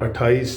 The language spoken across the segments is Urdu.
28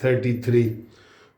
33।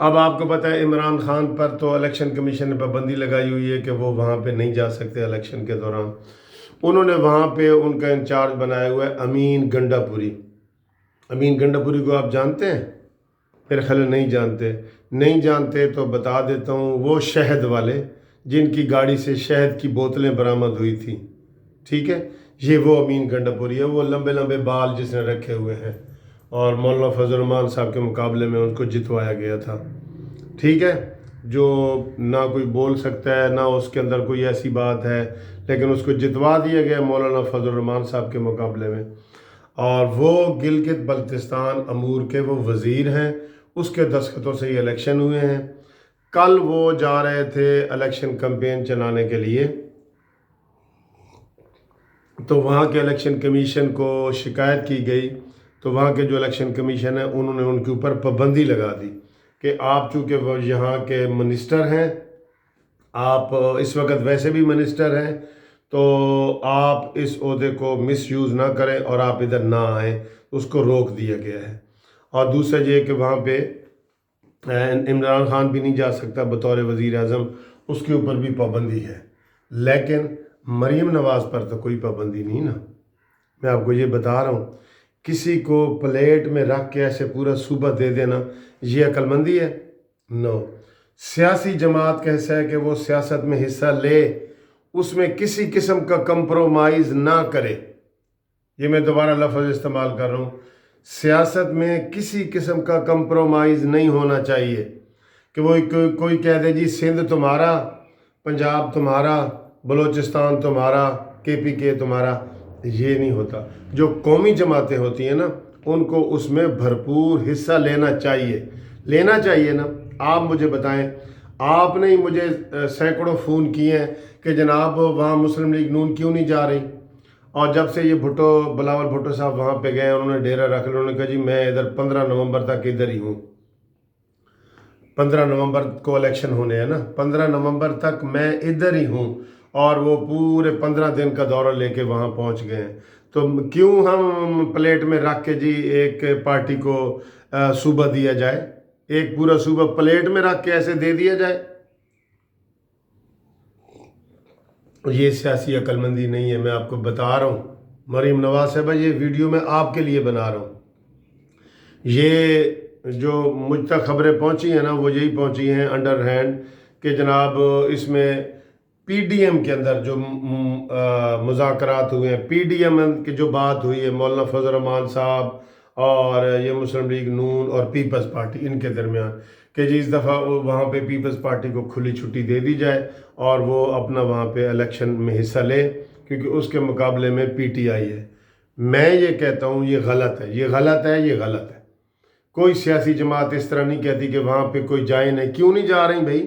اب آپ کو پتہ ہے عمران خان پر تو الیکشن کمیشن نے پابندی لگائی ہوئی ہے کہ وہ وہاں پہ نہیں جا سکتے الیکشن کے دوران. انہوں نے وہاں پہ ان کا انچارج بنایا ہوا ہے امین گنڈا پوری. امین گنڈا پوری کو آپ جانتے ہیں؟ میرے خیال نہیں جانتے تو بتا دیتا ہوں. وہ شہد والے جن کی گاڑی سے شہد کی بوتلیں برآمد ہوئی تھیں، ٹھیک ہے، یہ وہ امین گنڈا پوری ہے. وہ لمبے لمبے بال جس نے رکھے ہوئے ہیں، اور مولانا فضل الرحمان صاحب کے مقابلے میں ان کو جتوایا گیا تھا، ٹھیک ہے. جو نہ کوئی بول سکتا ہے، نہ اس کے اندر کوئی ایسی بات ہے، لیکن اس کو جتوا دیا گیا مولانا فضل الرحمان صاحب کے مقابلے میں. اور وہ گلگت بلتستان امور کے وہ وزیر ہیں، اس کے دستخطوں سے یہ الیکشن ہوئے ہیں. کل وہ جا رہے تھے الیکشن کمپین چلانے کے لیے، تو وہاں کے الیکشن کمیشن کو شکایت کی گئی. تو وہاں کے جو الیکشن کمیشن ہے انہوں نے ان کے اوپر پابندی لگا دی کہ آپ چونکہ وہ یہاں کے منسٹر ہیں، آپ اس وقت ویسے بھی منسٹر ہیں، تو آپ اس عہدے کو مس یوز نہ کریں اور آپ ادھر نہ آئیں. اس کو روک دیا گیا ہے. اور دوسرا یہ کہ وہاں پہ عمران خان بھی نہیں جا سکتا بطور وزیر اعظم، اس کے اوپر بھی پابندی ہے. لیکن مریم نواز پر تو کوئی پابندی نہیں نا. میں آپ کو یہ بتا رہا ہوں، کسی کو پلیٹ میں رکھ کے ایسے پورا صوبہ دے دینا یہ عقل مندی ہے؟ نو. سیاسی جماعت کا حصہ ہے کہ وہ سیاست میں حصہ لے، اس میں کسی قسم کا کمپرومائز نہ کرے. یہ میں دوبارہ لفظ استعمال کر رہا ہوں، سیاست میں کسی قسم کا کمپرومائز نہیں ہونا چاہیے کہ وہ کوئی کہہ دے جی سندھ تمہارا، پنجاب تمہارا، بلوچستان تمہارا، KPK تمہارا. یہ نہیں ہوتا. جو قومی جماعتیں ہوتی ہیں نا، ان کو اس میں بھرپور حصہ لینا چاہیے نا. آپ مجھے بتائیں، آپ نے مجھے سینکڑوں فون کیے ہیں کہ جناب وہاں مسلم لیگ نون کیوں نہیں جا رہی. اور جب سے یہ بلاول بھٹو صاحب وہاں پہ گئے، انہوں نے ڈیرا رکھ لیا، انہوں نے کہا جی میں ادھر 15 نومبر تک ادھر ہی ہوں. 15 نومبر کو الیکشن ہونے ہیں نا، 15 نومبر تک میں ادھر ہی ہوں. اور وہ پورے 15 دن کا دورہ لے کے وہاں پہنچ گئے ہیں. تو کیوں ہم پلیٹ میں رکھ کے جی ایک پارٹی کو صوبہ دیا جائے، ایک پورا صوبہ پلیٹ میں رکھ کے ایسے دے دیا جائے؟ یہ سیاسی عقل مندی نہیں ہے. میں آپ کو بتا رہا ہوں مریم نواز صاحبہ، یہ ویڈیو میں آپ کے لیے بنا رہا ہوں. یہ جو مجھ تک خبریں پہنچی ہیں نا، وہ یہی پہنچی ہیں انڈر ہینڈ کہ جناب اس میں PDM کے اندر جو مذاکرات ہوئے ہیں، PDM کی جو بات ہوئی ہے مولانا فضل الرحمان صاحب اور یہ مسلم لیگ نون اور پیپلز پارٹی، ان کے درمیان، کہ جی اس دفعہ وہاں پہ پیپلز پارٹی کو کھلی چھٹی دے دی جائے اور وہ اپنا وہاں پہ الیکشن میں حصہ لے، کیونکہ اس کے مقابلے میں PTI ہے. میں یہ کہتا ہوں یہ غلط ہے. کوئی سیاسی جماعت اس طرح نہیں کہتی کہ وہاں پہ کوئی جائے نہیں. کیوں نہیں جا رہی بھائی؟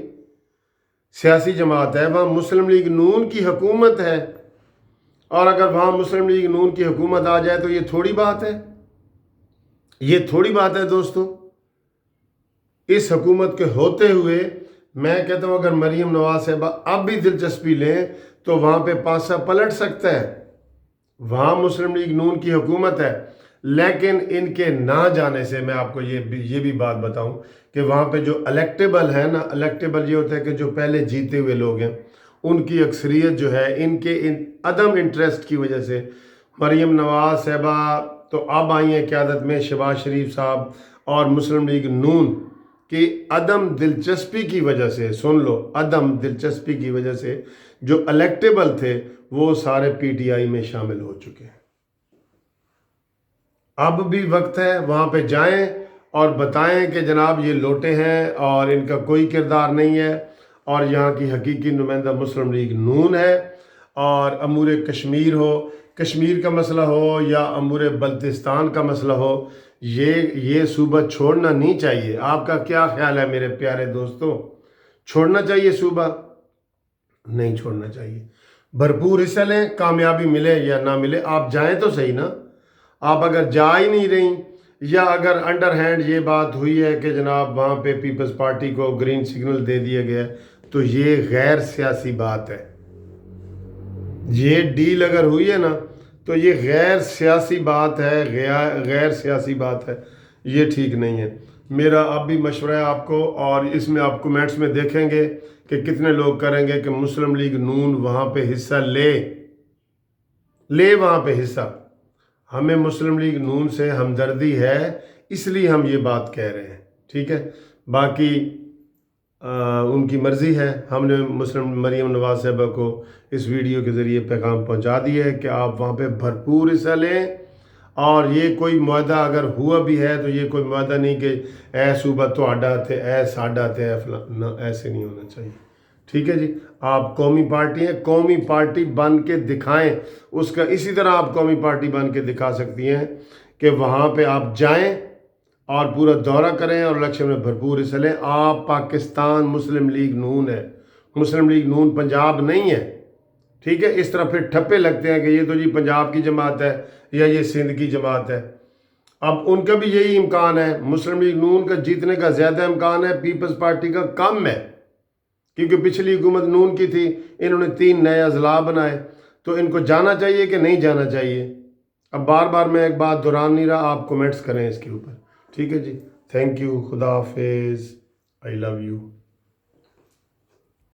سیاسی جماعت ہے، وہاں مسلم لیگ نون کی حکومت ہے، اور اگر وہاں مسلم لیگ نون کی حکومت آ جائے تو یہ تھوڑی بات ہے دوستو. اس حکومت کے ہوتے ہوئے میں کہتا ہوں اگر مریم نواز صاحبہ اب بھی دلچسپی لیں تو وہاں پہ پاسا پلٹ سکتا ہے. وہاں مسلم لیگ نون کی حکومت ہے، لیکن ان کے نہ جانے سے میں آپ کو یہ بھی بات بتاؤں کہ وہاں پہ جو الیکٹیبل ہے نا، الیکٹیبل یہ ہوتا ہے کہ جو پہلے جیتے ہوئے لوگ ہیں، ان کی اکثریت جو ہے ان کے عدم انٹرسٹ کی وجہ سے، مریم نواز صاحبہ تو اب آئی ہیں قیادت میں، شہباز شریف صاحب اور مسلم لیگ نون کی عدم دلچسپی کی وجہ سے، سن لو، عدم دلچسپی کی وجہ سے جو الیکٹیبل تھے وہ سارے PTI میں شامل ہو چکے ہیں. اب بھی وقت ہے، وہاں پہ جائیں اور بتائیں کہ جناب یہ لوٹے ہیں اور ان کا کوئی کردار نہیں ہے، اور یہاں کی حقیقی نمائندہ مسلم لیگ نون ہے. اور امور کشمیر کا مسئلہ ہو یا امور بلتستان کا مسئلہ ہو، یہ صوبہ چھوڑنا نہیں چاہیے. آپ کا کیا خیال ہے میرے پیارے دوستو؟ چھوڑنا چاہیے صوبہ؟ نہیں چھوڑنا چاہیے. بھرپور حصہ لیں، کامیابی ملے یا نہ ملے، آپ جائیں تو صحیح نا. آپ اگر جا ہی نہیں رہی، یا اگر انڈر ہینڈ یہ بات ہوئی ہے کہ جناب وہاں پہ پیپلز پارٹی کو گرین سگنل دے دیا گیا، تو یہ غیر سیاسی بات ہے. یہ ڈیل اگر ہوئی ہے نا تو یہ غیر سیاسی بات ہے. یہ ٹھیک نہیں ہے۔ میرا اب بھی مشورہ ہے آپ کو، اور اس میں آپ کومنٹس میں دیکھیں گے کہ کتنے لوگ کریں گے کہ مسلم لیگ نون وہاں پہ حصہ لے وہاں پہ حصہ۔ ہمیں مسلم لیگ نون سے ہمدردی ہے، اس لیے ہم یہ بات کہہ رہے ہیں، ٹھیک ہے۔ باقی ان کی مرضی ہے۔ ہم نے مریم نواز صاحبہ کو اس ویڈیو کے ذریعے پیغام پہنچا دیا ہے کہ آپ وہاں پہ بھرپور حصہ لیں، اور یہ کوئی معاہدہ اگر ہوا بھی ہے تو یہ کوئی معاہدہ نہیں کہ اے صوبہ تہاڈا تے اے ساڈا تے اے فلاں، نہ، ایسے نہیں ہونا چاہیے، ٹھیک ہے جی۔ آپ قومی پارٹی ہیں، قومی پارٹی بن کے دکھائیں اس کا۔ اسی طرح آپ قومی پارٹی بن کے دکھا سکتی ہیں کہ وہاں پہ آپ جائیں اور پورا دورہ کریں اور الیکشن میں بھرپور حصہ لیں۔ آپ پاکستان مسلم لیگ نون ہے، مسلم لیگ نون پنجاب نہیں ہے، ٹھیک ہے۔ اس طرح پھر ٹھپے لگتے ہیں کہ یہ تو جی پنجاب کی جماعت ہے یا یہ سندھ کی جماعت ہے۔ اب ان کا بھی یہی امکان ہے، مسلم لیگ نون کا جیتنے کا زیادہ امکان ہے، پیپلز پارٹی کا کم ہے، کیونکہ پچھلی حکومت نون کی تھی، انہوں نے 3 نئے اضلاع بنائے، تو ان کو جانا چاہیے کہ نہیں جانا چاہیے۔ اب بار بار میں ایک بات دہران نہیں رہا، آپ کومنٹس کریں اس کے اوپر، ٹھیک ہے جی۔ تھینک یو، خدا حافظ، آئی لو یو۔